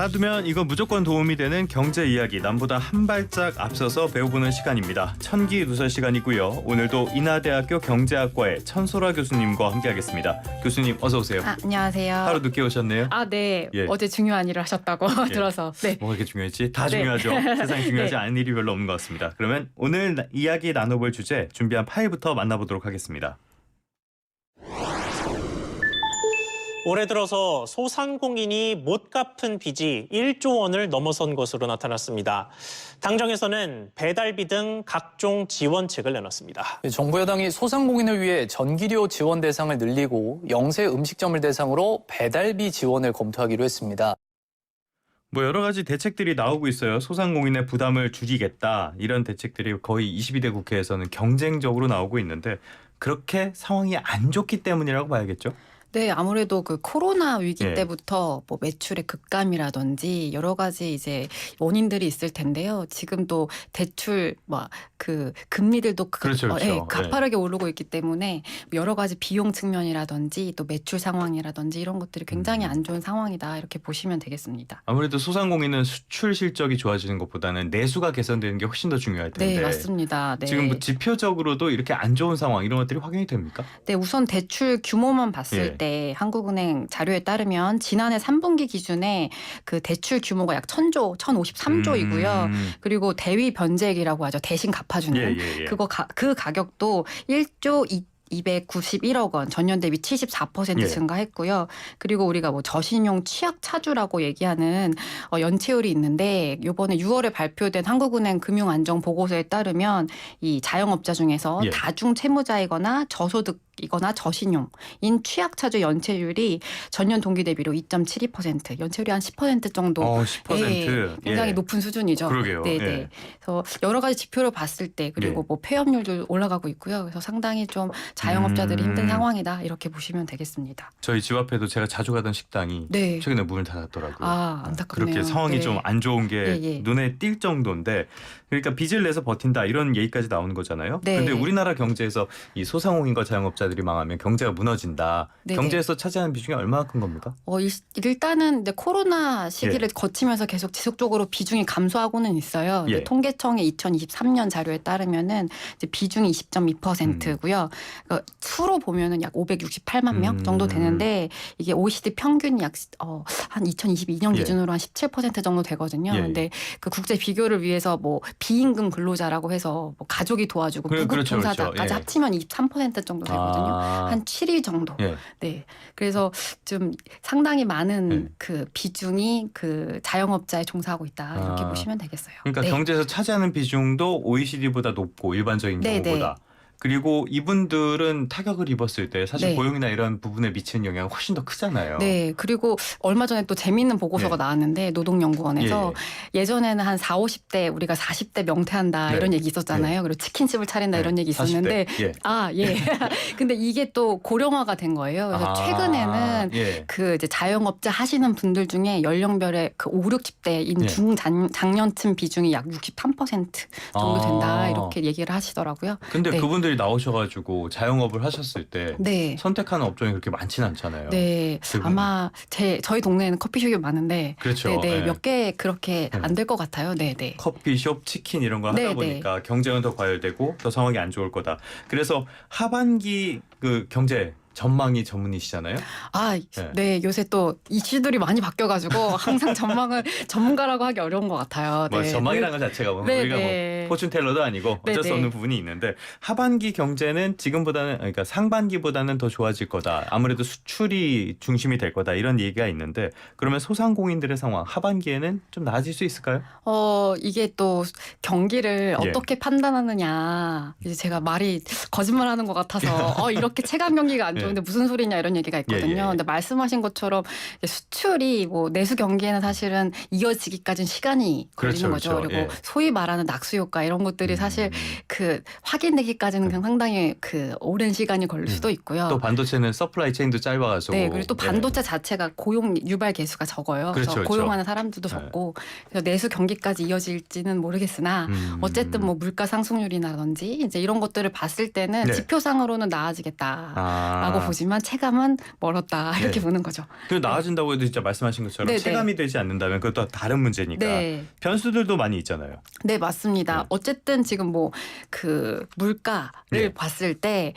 알아두면 이거 무조건 도움이 되는 경제 이야기, 남보다 한 발짝 앞서서 배워보는 시간입니다. 천기 누설 시간이고요. 오늘도 인하대학교 경제학과의 천소라 교수님과 함께하겠습니다. 교수님 어서 오세요. 안녕하세요. 하루 늦게 오셨네요. 네. 예. 어제 중요한 일을 하셨다고 들어서. 네. 뭐가 이렇게 중요했지? 다 네. 중요하죠. 세상에 중요하지 네. 않은 일이 별로 없는 것 같습니다. 그러면 오늘 이야기 나눠볼 주제 준비한 파일부터 만나보도록 하겠습니다. 올해 들어서 소상공인이 못 갚은 빚이 1조 원을 넘어선 것으로 나타났습니다. 당정에서는 배달비 등 각종 지원책을 내놨습니다. 정부 여당이 소상공인을 위해 전기료 지원 대상을 늘리고 영세 음식점을 대상으로 배달비 지원을 검토하기로 했습니다. 뭐 여러 가지 대책들이 나오고 있어요. 소상공인의 부담을 줄이겠다. 이런 대책들이 거의 22대 국회에서는 경쟁적으로 나오고 있는데 그렇게 상황이 안 좋기 때문이라고 봐야겠죠? 네, 아무래도 그 코로나 위기 예. 때부터 뭐 매출의 급감이라든지 여러 가지 이제 원인들이 있을 텐데요. 지금 또 대출 그 금리들도 그렇죠. 가파르게 오르고 있기 때문에 여러 가지 비용 측면이라든지 또 매출 상황이라든지 이런 것들이 굉장히 안 좋은 상황이다 이렇게 보시면 되겠습니다. 아무래도 소상공인은 수출 실적이 좋아지는 것보다는 내수가 개선되는 게 훨씬 더 중요할 텐데. 네, 맞습니다. 네. 지금 뭐 지표적으로도 이렇게 안 좋은 상황 이런 것들이 확인이 됩니까? 네, 우선 대출 규모만 봤을 예. 때 한국은행 자료에 따르면 지난해 3분기 기준에 그 대출 규모가 약 1,000조, 1,053조이고요. 그리고 대위 변제액이라고 하죠. 대신 갚아주는. 그 가격도 1조 291억 원, 전년 대비 74% 예. 증가했고요. 그리고 우리가 뭐 저신용 취약 차주라고 얘기하는 연체율이 있는데 이번에 6월에 발표된 한국은행 금융안정 보고서에 따르면 이 자영업자 중에서 예. 다중 채무자이거나 저소득이거나 저신용인 취약차주 연체율이 전년 동기 대비로 2.72%, 연체율이 한 10% 정도 10%. 굉장히 예. 높은 수준이죠. 그러게요. 네, 예. 네. 그래서 여러 가지 지표를 봤을 때 그리고 예. 뭐 폐업률도 올라가고 있고요. 그래서 상당히 좀 자영업자들이 힘든 상황이다 이렇게 보시면 되겠습니다. 저희 집 앞에도 제가 자주 가던 식당이 네. 최근에 문을 닫았더라고요. 안타깝네요. 그렇게 상황이 네. 좀 안 좋은 게 예. 눈에 띌 정도인데 그러니까 빚을 내서 버틴다 이런 얘기까지 나오는 거잖아요. 네. 그런데 우리나라 경제에서 이 소상공인과 자영업자들이 망하면 경제가 무너진다. 네네. 경제에서 차지하는 비중이 얼마나 큰 겁니까? 일단은 이제 코로나 시기를 거치면서 계속 지속적으로 비중이 감소하고는 있어요. 예. 통계청의 2023년 자료에 따르면은 이제 비중이 20.2%고요. 그러니까 수로 보면은 약 568만 명 정도 되는데 이게 OECD 평균이 약 한 2022년 예. 기준으로 한 17% 정도 되거든요. 예. 근데 그 국제 비교를 위해서 뭐 비임금 근로자라고 해서 뭐 가족이 도와주고 무급 그렇죠. 종사자까지 예. 합치면 23% 정도 되거든요. 한 7위 정도. 예. 네. 그래서 좀 상당히 많은 네. 그 비중이 그 자영업자에 종사하고 있다. 이렇게 아. 보시면 되겠어요. 그러니까 네. 경제에서 차지하는 비중도 OECD보다 높고 일반적인 네, 경우보다. 그리고 이분들은 타격을 입었을 때 사실 네. 고용이나 이런 부분에 미치는 영향이 훨씬 더 크잖아요. 네. 그리고 얼마 전에 또 재미있는 보고서가 예. 나왔는데 노동연구원에서 예전에는 한 40, 50대 우리가 40대 명퇴한다 네. 이런 얘기 있었잖아요. 그리고 치킨집을 차린다 이런 얘기 40대. 있었는데 예. 근데 이게 또 고령화가 된 거예요. 그래서 최근에는 예. 그 이제 자영업자 하시는 분들 중에 연령별의 그 5, 60대인 예. 중장년층 비중이 약 63% 정도 된다. 아. 이렇게 얘기를 하시더라고요. 근데 네. 그분들이 나오셔가지고 자영업을 하셨을 때 네. 선택하는 업종이 그렇게 많지는 않잖아요. 네. 대부분. 아마 저희 동네에는 커피숍이 많은데 그렇죠. 네, 예. 몇 개 그렇게 네. 안 될 것 같아요. 네, 네. 커피숍, 치킨 이런 거 하다 네, 보니까 경쟁은 더 과열되고 더 상황이 안 좋을 거다. 그래서 하반기 그 경제 전망이 전문이시잖아요. 네. 요새 또 이슈들이 많이 바뀌어가지고 항상 전망을 전문가라고 하기 어려운 것 같아요. 뭐 네. 전망이라는 것 자체가 뭐 네, 우리가 네. 뭐 포춘텔러도 아니고 어쩔 수 네, 없는 네. 부분이 있는데 하반기 경제는 지금보다는 그러니까 상반기보다는 더 좋아질 거다. 아무래도 수출이 중심이 될 거다. 이런 얘기가 있는데 그러면 소상공인들의 상황 하반기에는 좀 나아질 수 있을까요? 이게 또 경기를 예. 어떻게 판단하느냐. 이제 제가 말이 거짓말하는 것 같아서 이렇게 체감 경기가 안 좋은데 무슨 소리냐 이런 얘기가 있거든요. 예. 근데 말씀하신 것처럼 수출이 뭐 내수 경기에는 사실은 이어지기까지는 시간이 걸리는 그렇죠, 거죠. 그렇죠. 그리고 예. 소위 말하는 낙수 효과 이런 것들이 사실 그 확인되기까지는 상당히 그 오랜 시간이 걸릴 수도 있고요. 또 반도체는 서플라이 체인도 짧아가지고 네, 그리고 또 반도체 자체가 고용 유발 개수가 적어요. 그래서 그렇죠. 고용하는 사람들도 적고 그래서 내수 경기까지 이어질지는 모르겠으나 어쨌든 뭐 물가 상승률이라든지 이제 이런 것들을 봤을 때는 네. 지표상으로는 나아지겠다라고 라고 보지만 체감은 멀었다 이렇게 네. 보는 거죠. 그 나아진다고 해도 진짜 말씀하신 것처럼 네, 체감이 되지 않는다면 그것도 다른 문제니까 네. 변수들도 많이 있잖아요. 네, 맞습니다. 네. 어쨌든 지금 뭐 그 물가를 네. 봤을 때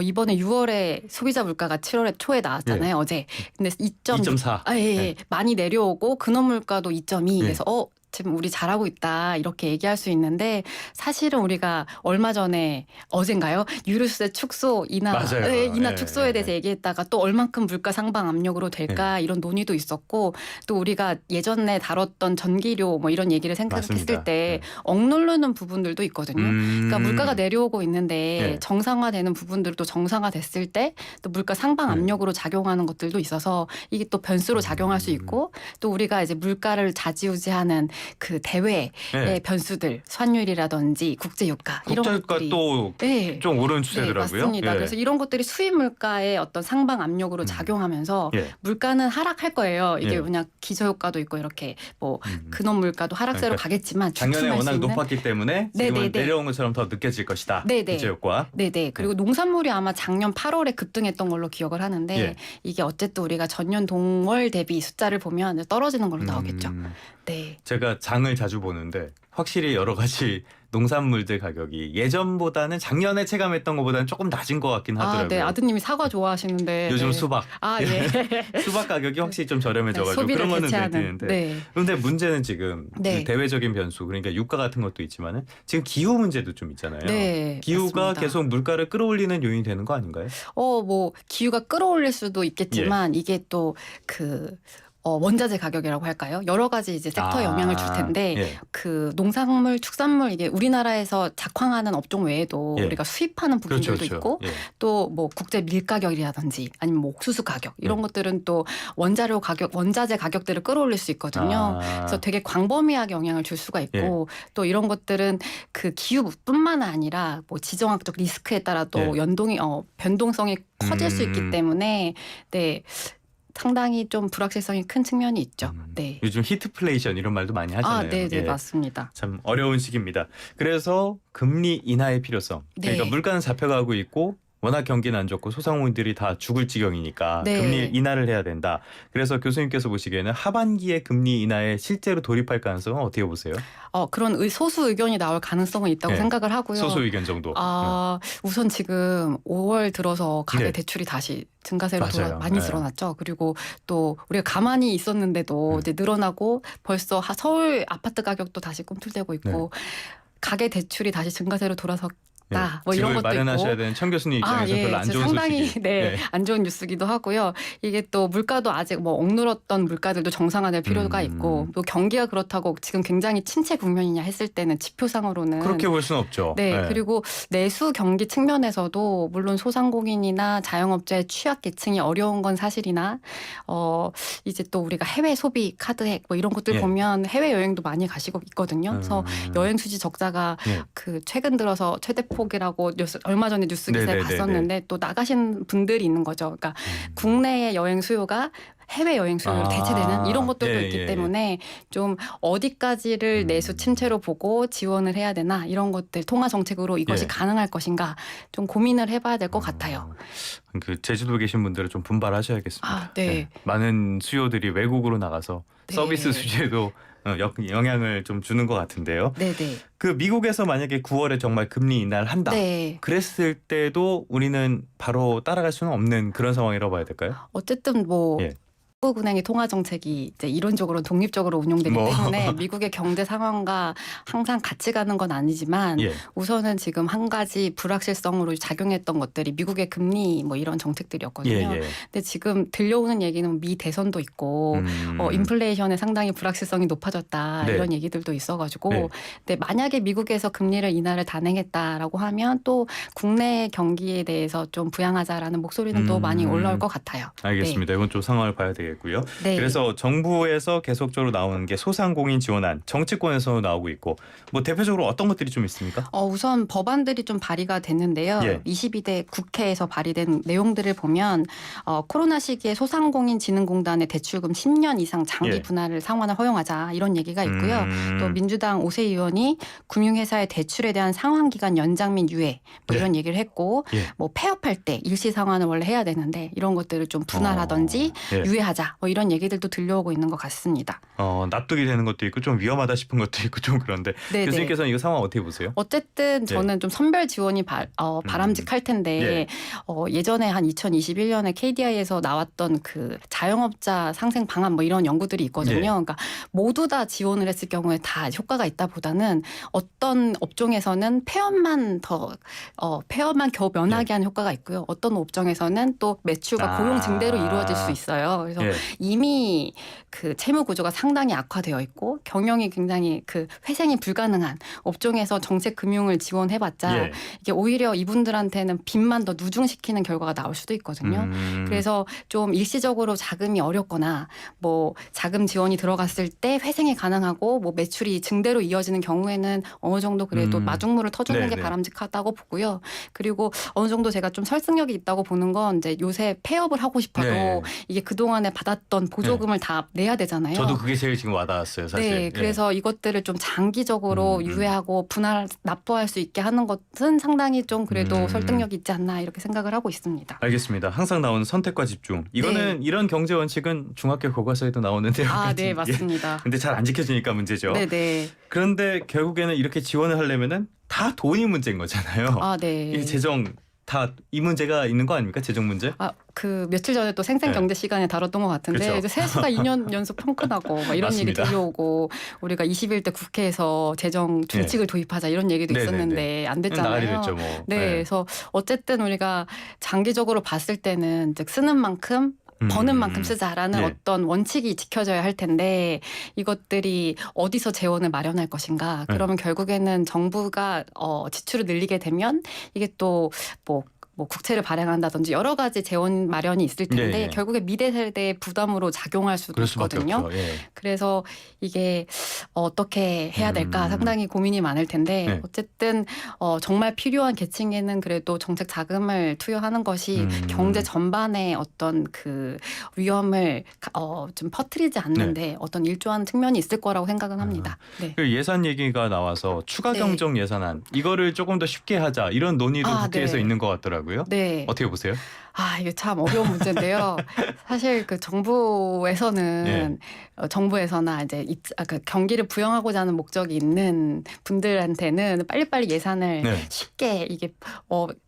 이번에 6월에 소비자 물가가 7월 초에 나왔잖아요. 어제. 근데 2.4. 아, 예, 예. 네. 많이 내려오고 근원 물가도 2.2. 네. 그래서 지금 우리 잘하고 있다 이렇게 얘기할 수 있는데 사실은 우리가 얼마 전에 어젠가요? 유류세 축소 인하, 맞아요. 네, 인하 네, 축소에 대해서 네. 얘기했다가 또 얼만큼 물가 상방 압력으로 될까 이런 논의도 있었고 또 우리가 예전에 다뤘던 전기료 뭐 이런 얘기를 생각했을 맞습니다. 때 네. 억누르는 부분들도 있거든요. 그러니까 물가가 내려오고 있는데 네. 정상화되는 부분들도 정상화됐을 때 또 물가 상방 압력으로 작용하는 것들도 있어서 이게 또 변수로 작용할 수 있고 또 우리가 이제 물가를 좌지우지하는 그 대외의 네. 변수들 환율이라든지 국제유가 이런 국제유가 것들이 또 네. 좀 오른 네, 추세더라고요. 맞습니다. 예. 그래서 이런 것들이 수입 물가의 어떤 상방 압력으로 작용하면서 예. 물가는 하락할 거예요. 이게 예. 그냥 기저효과도 있고 이렇게 뭐 근원 물가도 하락세로 그러니까 가겠지만 작년에 주춤할 수 워낙 있는 높았기 때문에 네, 지금은 네, 네. 내려온 것처럼 더 느껴질 것이다. 네, 네. 기저효과. 네네. 그리고 농산물이 아마 작년 8월에 급등했던 걸로 기억을 하는데 예. 이게 어쨌든 우리가 전년 동월 대비 숫자를 보면 떨어지는 걸로 나오겠죠. 네. 제가 장을 자주 보는데 확실히 여러 가지 농산물들 가격이 예전보다는 작년에 체감했던 것보다는 조금 낮은 것 같긴 하더라고요. 네. 아드님이 사과 좋아하시는데. 요즘 네. 수박. 아, 예. 수박 가격이 확실히 좀 저렴해져가지고 소비를 그런 거는 대체하는. 느끼는데. 네. 그런데 문제는 지금 네. 이 대외적인 변수 그러니까 유가 같은 것도 있지만은 지금 기후 문제도 좀 있잖아요. 네. 기후가 맞습니다. 계속 물가를 끌어올리는 요인이 되는 거 아닌가요? 뭐 기후가 끌어올릴 수도 있겠지만 이게 또 원자재 가격이라고 할까요? 여러 가지 이제 섹터에 영향을 줄 텐데 예. 그 농산물, 축산물 이게 우리나라에서 작황하는 업종 외에도 예. 우리가 수입하는 부분들도 그렇죠. 있고 예. 또 뭐 국제 밀 가격이라든지 아니면 뭐 옥수수 가격 이런 것들은 또 원자료 가격, 원자재 가격들을 끌어올릴 수 있거든요. 그래서 되게 광범위하게 영향을 줄 수가 있고 또 이런 것들은 그 기후뿐만 아니라 뭐 지정학적 리스크에 따라 또 변동성이 커질 수 있기 때문에 네. 상당히 좀 불확실성이 큰 측면이 있죠. 네. 요즘 히트플레이션 이런 말도 많이 하잖아요. 네, 예. 맞습니다. 참 어려운 시기입니다. 그래서 금리 인하의 필요성. 그러니까 네. 물가는 잡혀가고 있고 워낙 경기는 안 좋고 소상공인들이 다 죽을 지경이니까 네. 금리 인하를 해야 된다. 그래서 교수님께서 보시기에는 하반기에 금리 인하에 실제로 돌입할 가능성은 어떻게 보세요? 그런 소수 의견이 나올 가능성은 있다고 생각을 하고요. 소수 의견 정도. 우선 지금 5월 들어서 가계 네. 대출이 다시 증가세로 맞아요. 많이 네. 늘어났죠. 그리고 또 우리가 가만히 있었는데도 이제 늘어나고 벌써 서울 아파트 가격도 다시 꿈틀대고 있고 가계 대출이 다시 증가세로 돌아섰다. 뭐 이런 것도 마련하셔야 있고. 되는 청 교수님 입장에서 별로 안 좋은 상당히 소식이. 안 좋은 뉴스기도 하고요. 이게 또 물가도 아직 뭐 억눌렀던 물가들도 정상화될 필요가 있고 또 경기가 그렇다고 지금 굉장히 침체 국면이냐 했을 때는 지표상으로는 그렇게 볼 수는 없죠. 네, 그리고 내수 경기 측면에서도 물론 소상공인이나 자영업자의 취약 계층이 어려운 건 사실이나 이제 또 우리가 해외 소비 카드액 뭐 이런 것들 보면 해외 여행도 많이 가시고 있거든요. 그래서 여행 수지 적자가 그 최근 들어서 최대폭이라고 얼마 전에 뉴스 기사에 봤었는데 또 나가신 분들이 있는 거죠. 그러니까 국내의 여행 수요가 해외 여행 수요로 대체되는 이런 것들도 있기 때문에 좀 어디까지를 내수 침체로 보고 지원을 해야 되나 이런 것들 통화 정책으로 이것이 가능할 것인가 좀 고민을 해봐야 될 것 같아요. 그 제주도에 계신 분들은 좀 분발하셔야겠습니다. 네. 많은 수요들이 외국으로 나가서 네. 서비스 수지에도 영향을 좀 주는 것 같은데요. 네네. 그 미국에서 만약에 9월에 정말 금리 인하를 한다. 네. 그랬을 때도 우리는 바로 따라갈 수는 없는 그런 상황이라고 봐야 될까요? 어쨌든 미국은행의 통화 정책이 이제 이론적으로 독립적으로 운용되기 때문에 미국의 경제 상황과 항상 같이 가는 건 아니지만 우선은 지금 한 가지 불확실성으로 작용했던 것들이 미국의 금리 뭐 이런 정책들이었거든요. 근데 지금 들려오는 얘기는 미 대선도 있고 인플레이션에 상당히 불확실성이 높아졌다 이런 얘기들도 있어가지고 근데 만약에 미국에서 금리를 인하를 단행했다라고 하면 또 국내 경기에 대해서 좀 부양하자라는 목소리는 또 많이 올라올 것 같아요. 알겠습니다. 이건 좀 상황을 봐야 되겠습니다. 되겠고요. 네. 그래서 정부에서 계속적으로 나오는 게 소상공인 지원안, 정치권에서 나오고 있고 뭐 대표적으로 어떤 것들이 좀 있습니까? 우선 법안들이 좀 발의가 됐는데요. 예. 22대 국회에서 발의된 내용들을 보면 코로나 시기에 소상공인진흥공단의 대출금 10년 이상 장기 예. 분할을 상환을 허용하자 이런 얘기가 있고요. 또 민주당 오세 의원이 금융회사의 대출에 대한 상환기간 연장 및 유예 뭐 이런 얘기를 했고 예. 뭐 폐업할 때 일시 상환을 원래 해야 되는데 이런 것들을 좀 분할하든지 예. 유예하자 뭐 이런 얘기들도 들려오고 있는 것 같습니다. 납득이 되는 것도 있고 좀 위험하다 싶은 것도 있고 좀 그런데 네네. 교수님께서는 이 상황 어떻게 보세요? 어쨌든 저는 좀 선별 지원이 바람직할 텐데 예전에 한 2021년에 KDI에서 나왔던 그 자영업자 상생 방안 뭐 이런 연구들이 있거든요. 예. 그러니까 모두 다 지원을 했을 경우에 다 효과가 있다보다는 어떤 업종에서는 폐업만 겨우 면하게 하는 효과가 있고요. 어떤 업종에서는 또 매출과 고용 증대로 이루어질 수 있어요. 그래서 이미 그 채무 구조가 상당히 악화되어 있고 경영이 굉장히 그 회생이 불가능한 업종에서 정책 금융을 지원해봤자 이게 오히려 이분들한테는 빚만 더 누중시키는 결과가 나올 수도 있거든요. 그래서 좀 일시적으로 자금이 어렵거나 뭐 자금 지원이 들어갔을 때 회생이 가능하고 뭐 매출이 증대로 이어지는 경우에는 어느 정도 그래도 마중물을 터주는 게 바람직하다고 보고요. 그리고 어느 정도 제가 좀 설득력이 있다고 보는 건 이제 요새 폐업을 하고 싶어도 이게 그동안에 받았던 보조금을 다 내야 되잖아요. 저도 그게 제일 지금 와닿았어요, 사실. 네, 그래서 이것들을 좀 장기적으로 유예하고 납부할 수 있게 하는 것은 상당히 좀 그래도 설득력이 있지 않나 이렇게 생각을 하고 있습니다. 알겠습니다. 항상 나오는 선택과 집중. 이거는 이런 경제 원칙은 중학교 교과서에도 나오는데요. 네, 맞습니다. 근데 잘 안 지켜지니까 문제죠. 네네. 그런데 결국에는 이렇게 지원을 하려면은 다 돈이 문제인 거잖아요. 네. 이 재정 다 이 문제가 있는 거 아닙니까? 재정 문제? 그 며칠 전에 또 생생경제 시간에 다뤘던 것 같은데 그렇죠. 이제 세수가 2년 연속 평가나고 막 이런 얘기 맞습니다. 들려오고 우리가 21대 국회에서 재정 준칙을 도입하자 이런 얘기도 있었는데 안 됐잖아요. 나가리 됐죠, 뭐. 네, 그래서 어쨌든 우리가 장기적으로 봤을 때는 즉 쓰는 만큼 버는 만큼 쓰자라는 어떤 원칙이 지켜져야 할 텐데 이것들이 어디서 재원을 마련할 것인가. 그러면 결국에는 정부가 지출을 늘리게 되면 이게 또 뭐 국채를 발행한다든지 여러 가지 재원 마련이 있을 텐데 결국에 미래 세대의 부담으로 작용할 수도 있거든요. 그래서 이게 어떻게 해야 될까 상당히 고민이 많을 텐데 어쨌든 정말 필요한 계층에는 그래도 정책 자금을 투여하는 것이 경제 전반의 어떤 그 위험을 좀 퍼뜨리지 않는데 어떤 일조하는 측면이 있을 거라고 생각은 합니다. 네. 그 예산 얘기가 나와서 추가 경정 예산안 이거를 조금 더 쉽게 하자 이런 논의도 국회에서 있는 것 같더라고요. 네. 어떻게 보세요? 이게 참 어려운 문제인데요. 사실 그 정부에서는 정부에서나 이제 그 경기를 부양하고자 하는 목적이 있는 분들한테는 빨리빨리 예산을 쉽게 이게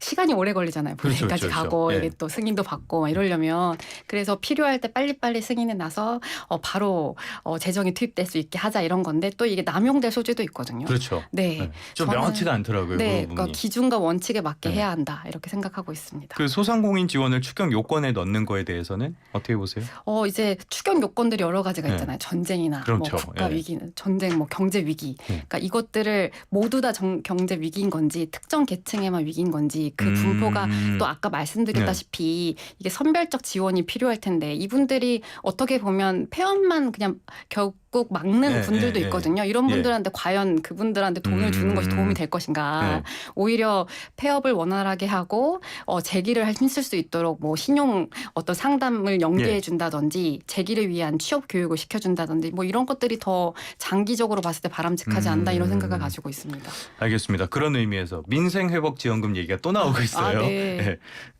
시간이 오래 걸리잖아요. 분회까지 가고 이게 또 승인도 받고 막 이러려면 그래서 필요할 때 빨리빨리 승인이 나서 바로 재정이 투입될 수 있게 하자 이런 건데 또 이게 남용될 소지도 있거든요. 그렇죠. 네. 좀 명확치가 않더라고요. 네, 그 그러니까 기준과 원칙에 맞게 해야 한다 이렇게 생각하고 있습니다. 그 소상공인 지원을 추경 요건에 넣는 거에 대해서는 어떻게 보세요? 이제 추경 요건들이 여러 가지가 있잖아요. 전쟁이나 그렇죠. 뭐 국가 위기는 전쟁, 뭐 경제 위기. 그러니까 이것들을 모두 다 경제 위기인 건지 특정 계층에만 위기인 건지 그 분포가 또 아까 말씀드렸다시피 이게 선별적 지원이 필요할 텐데 이분들이 어떻게 보면 폐업만 그냥 결국 막는 분들도 있거든요. 이런 분들한테 과연 그분들한테 돈을 주는 것이 도움이 될 것인가. 오히려 폐업을 원활하게 하고 재기를 힘쓸 수 있도록 뭐 신용 어떤 상담을 연계해 준다든지 재기를 위한 취업 교육을 시켜준다든지 뭐 이런 것들이 더 장기적으로 봤을 때 바람직하지 않나 이런 생각을 가지고 있습니다. 알겠습니다. 그런 의미에서 민생회복지원금 얘기가 또 나오고 있어요.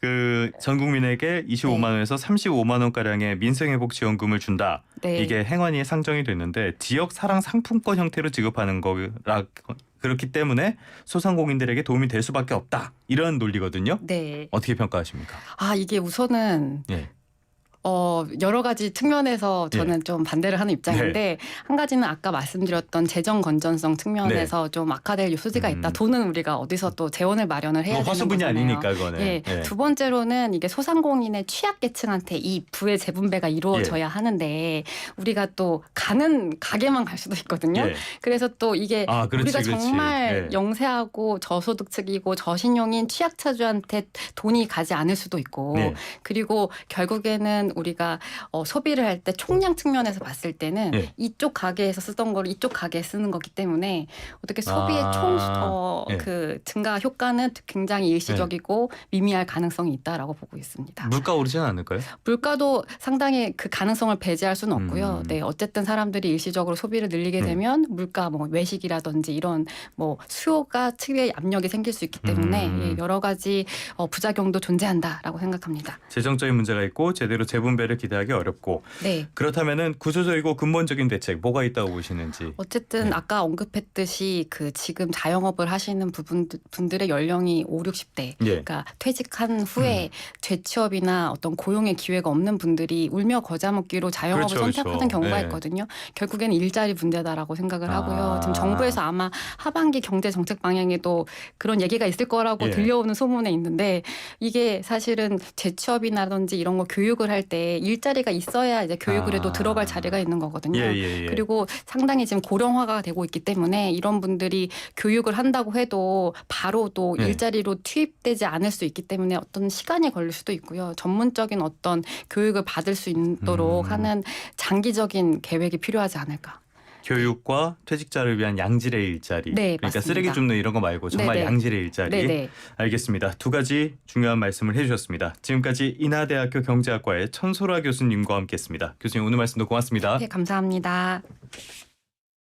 그 전 국민에게 25만 원에서 35만 원가량의 민생회복지원금을 준다. 이게 행안위에 상정이 됐는데 지역 사랑 상품권 형태로 지급하는 거라 그렇기 때문에 소상공인들에게 도움이 될 수밖에 없다. 이런 논리거든요. 네. 어떻게 평가하십니까? 이게 우선은 여러 가지 측면에서 저는 좀 반대를 하는 입장인데 한 가지는 아까 말씀드렸던 재정 건전성 측면에서 좀 악화될 소지가 있다. 돈은 우리가 어디서 또 재원을 마련을 해야 되는 화수분이 거잖아요. 아니니까 그거는. 두 번째로는 이게 소상공인의 취약계층한테 이 부의 재분배가 이루어져야 하는데 우리가 또 가는 가게만 갈 수도 있거든요. 그래서 또 이게 우리가 정말 영세하고 저소득층이고 저신용인 취약차주한테 돈이 가지 않을 수도 있고 그리고 결국에는 우리가 소비를 할 때 총량 측면에서 봤을 때는 예. 이쪽 가게에서 쓰던 걸 이쪽 가게에 쓰는 거기 때문에 어떻게 소비의 예. 그 증가 효과는 굉장히 일시적이고 미미할 가능성이 있다라고 보고 있습니다. 물가 오르지는 않을까요? 물가도 상당히 그 가능성을 배제할 수는 없고요. 네, 어쨌든 사람들이 일시적으로 소비를 늘리게 되면 물가 뭐 외식이라든지 이런 뭐 수요가 특유의 압력이 생길 수 있기 때문에 예, 여러 가지 부작용도 존재한다라고 생각합니다. 재정적인 문제가 있고 제대로 재분배를 기대하기 어렵고 네. 그렇다면은 구조적이고 근본적인 대책 뭐가 있다고 보시는지. 어쨌든 아까 언급했듯이 그 지금 자영업을 하시는 분들의 연령이 5, 60대 예. 그러니까 퇴직한 후에 재취업이나 어떤 고용의 기회가 없는 분들이 울며 겨자 먹기로 자영업을 그렇죠, 선택하는 그렇죠. 경우가 네. 있거든요. 결국에는 일자리 문제다라고 생각을 하고요. 지금 정부에서 아마 하반기 경제 정책 방향에도 그런 얘기가 있을 거라고 예. 들려오는 소문에 있는데 이게 사실은 재취업이라든지 이런 거 교육을 할 때 일자리가 있어야 이제 교육을 해도 들어갈 자리가 있는 거거든요. 예. 그리고 상당히 지금 고령화가 되고 있기 때문에 이런 분들이 교육을 한다고 해도 바로 또 예. 일자리로 투입되지 않을 수 있기 때문에 어떤 시간이 걸릴 수도 있고요. 전문적인 어떤 교육을 받을 수 있도록 하는 장기적인 계획이 필요하지 않을까. 교육과 퇴직자를 위한 양질의 일자리. 네, 그러니까 맞습니다. 쓰레기 줍는 이런 거 말고 정말 네네. 양질의 일자리. 네네. 알겠습니다. 두 가지 중요한 말씀을 해주셨습니다. 지금까지 인하대학교 경제학과의 천소라 교수님과 함께했습니다. 교수님 오늘 말씀도 고맙습니다. 네, 감사합니다.